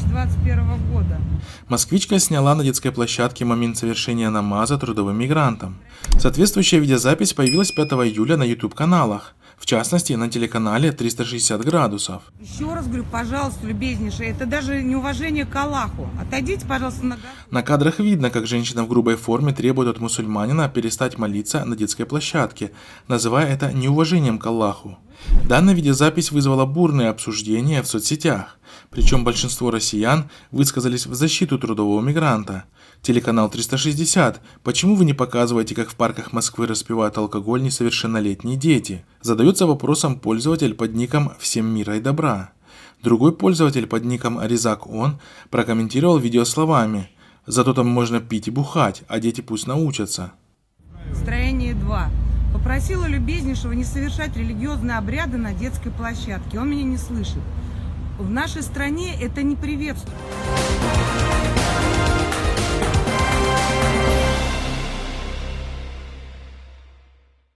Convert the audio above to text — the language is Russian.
2021 года. Москвичка сняла на детской площадке момент совершения намаза трудовым мигрантам. Соответствующая видеозапись появилась 5 июля на YouTube-каналах, в частности на телеканале 360 градусов. Еще раз говорю, пожалуйста, любезнейшие, это даже неуважение к Аллаху. Отойдите, пожалуйста, На кадрах видно, как женщина в грубой форме требует от мусульманина перестать молиться на детской площадке, называя это неуважением к Аллаху. Данная видеозапись вызвала бурные обсуждения в соцсетях, причем большинство россиян высказались в защиту трудового мигранта. Телеканал 360. Почему вы не показываете, как в парках Москвы распивают алкоголь несовершеннолетние дети? Задается вопросом пользователь под ником «Всем мира и добра». Другой пользователь под ником Резак Он прокомментировал видео словами: «Зато там можно пить и бухать, а дети пусть научатся». Строение 2. Попросила любезнейшего не совершать религиозные обряды на детской площадке. Он меня не слышит. В нашей стране это не приветствуется.